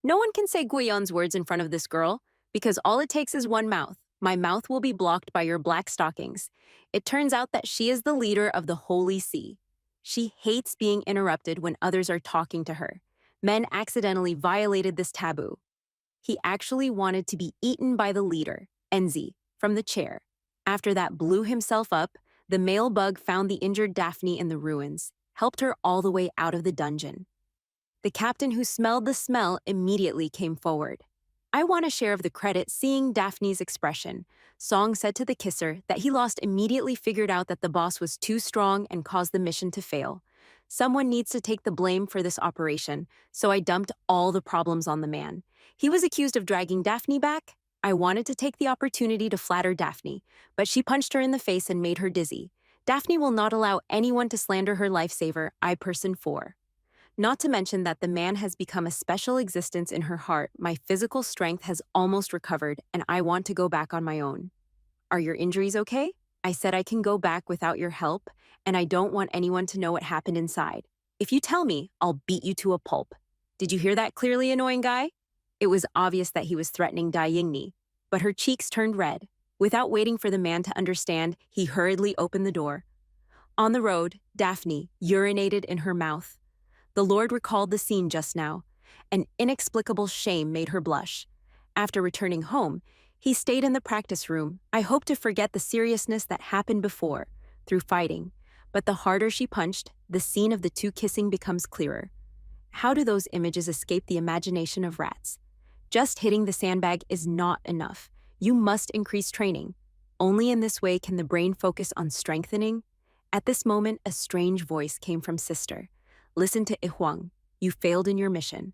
No one can say Guyon's words in front of this girl, because all it takes is one mouth. My mouth will be blocked by your black stockings. It turns out that she is the leader of the Holy See. She hates being interrupted when others are talking to her. Men accidentally violated this taboo. He actually wanted to be eaten by the leader, Enzi, from the chair. After that blew himself up, the male bug found the injured Daphne in the ruins, helped her all the way out of the dungeon. The captain who smelled the smell immediately came forward. I want a share of the credit seeing Daphne's expression. Song said to the kisser that he lost immediately figured out that the boss was too strong and caused the mission to fail. Someone needs to take the blame for this operation, so I dumped all the problems on the man. He was accused of dragging Daphne back. I wanted to take the opportunity to flatter Daphne, but she punched her in the face and made her dizzy. Daphne will not allow anyone to slander her lifesaver, I person 4. Not to mention that the man has become a special existence in her heart. My physical strength has almost recovered, and I want to go back on my own. Are your injuries okay? I said I can go back without your help, and I don't want anyone to know what happened inside. If you tell me, I'll beat you to a pulp. Did you hear that clearly, annoying guy? It was obvious that he was threatening Dai Yingni, but her cheeks turned red. Without waiting for the man to understand, he hurriedly opened the door. On the road, Daphne urinated in her mouth. The Lord recalled the scene just now. An inexplicable shame made her blush. After returning home, he stayed in the practice room. I hoped to forget the seriousness that happened before, through fighting. But the harder she punched, the scene of the two kissing becomes clearer. How do those images escape the imagination of rats? Just hitting the sandbag is not enough. You must increase training. Only in this way can the brain focus on strengthening. At this moment, a strange voice came from Sister. Listen to Ihuang. You failed in your mission.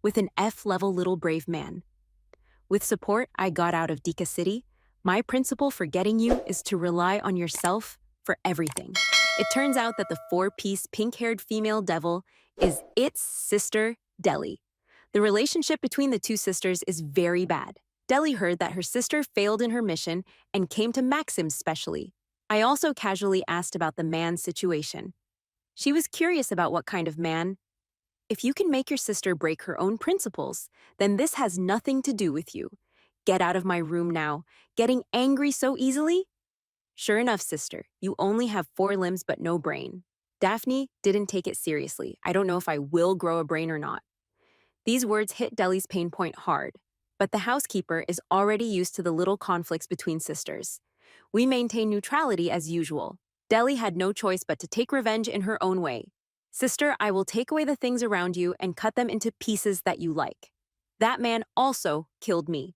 With an F-level little brave man. With support, I got out of Dika City. My principle for getting you is to rely on yourself for everything. It turns out that the 4-piece pink-haired female devil is its sister, Deli. The relationship between the two sisters is very bad. Deli heard that her sister failed in her mission and came to Maxim specially. I also casually asked about the man's situation. She was curious about what kind of man. If you can make your sister break her own principles, then this has nothing to do with you. Get out of my room now. Getting angry so easily? Sure enough, sister, you only have 4 limbs but no brain. Daphne didn't take it seriously. I don't know if I will grow a brain or not. These words hit Deli's pain point hard, but the housekeeper is already used to the little conflicts between sisters. We maintain neutrality as usual. Deli had no choice but to take revenge in her own way. Sister, I will take away the things around you and cut them into pieces that you like. That man also killed me.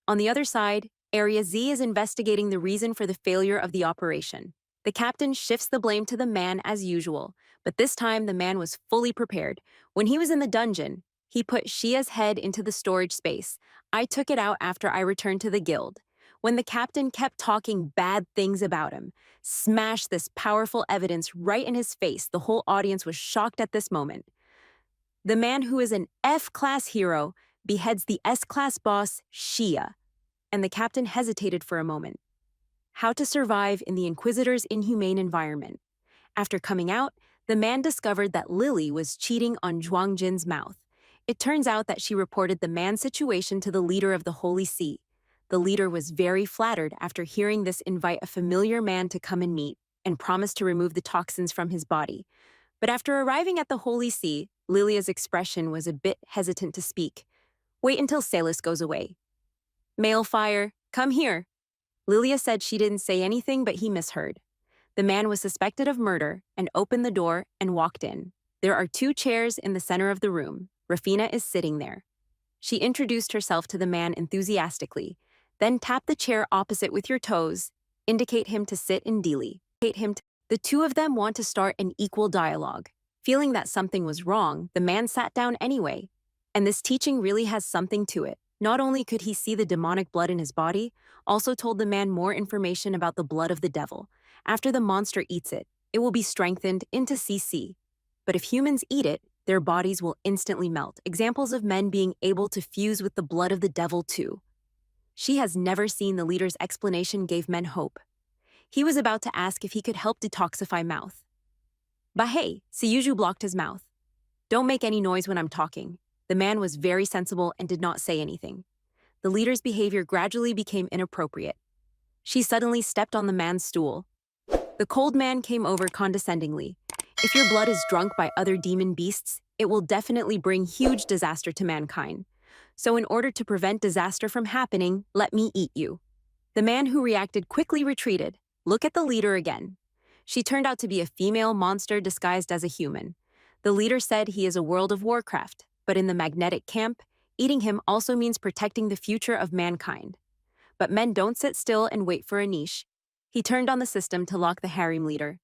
On the other side, Area Z is investigating the reason for the failure of the operation. The captain shifts the blame to the man as usual, but this time the man was fully prepared. When he was in the dungeon, he put Shia's head into the storage space. I took it out after I returned to the guild. When the captain kept talking bad things about him, smashed this powerful evidence right in his face, the whole audience was shocked at this moment. The man who is an F-class hero beheads the S-class boss, Shia, and the captain hesitated for a moment. How to survive in the Inquisitor's inhumane environment. After coming out, the man discovered that Lily was cheating on Zhuang Jin's mouth. It turns out that she reported the man's situation to the leader of the Holy See. The leader was very flattered after hearing this invite a familiar man to come and meet and promised to remove the toxins from his body. But after arriving at the Holy See, Lilia's expression was a bit hesitant to speak. Wait until Salus goes away. Male fire, come here. Lilia said she didn't say anything, but he misheard. The man was suspected of murder and opened the door and walked in. There are 2 chairs in the center of the room. Rafina is sitting there. She introduced herself to the man enthusiastically. Then tap the chair opposite with your toes. Indicate him to sit in Dili. The 2 of them want to start an equal dialogue. Feeling that something was wrong, the man sat down anyway. And this teaching really has something to it. Not only could he see the demonic blood in his body, also told the man more information about the blood of the devil. After the monster eats it, it will be strengthened into CC. But if humans eat it, their bodies will instantly melt. Examples of men being able to fuse with the blood of the devil too. She has never seen the leader's explanation gave men hope. He was about to ask if he could help detoxify mouth. But hey, Siyuju blocked his mouth. Don't make any noise when I'm talking. The man was very sensible and did not say anything. The leader's behavior gradually became inappropriate. She suddenly stepped on the man's stool. The cold man came over condescendingly. If your blood is drunk by other demon beasts, it will definitely bring huge disaster to mankind. So in order to prevent disaster from happening, let me eat you. The man who reacted quickly retreated. Look at the leader again. She turned out to be a female monster disguised as a human. The leader said he is a World of Warcraft, but in the magnetic camp, eating him also means protecting the future of mankind. But men don't sit still and wait for a niche. He turned on the system to lock the harem leader.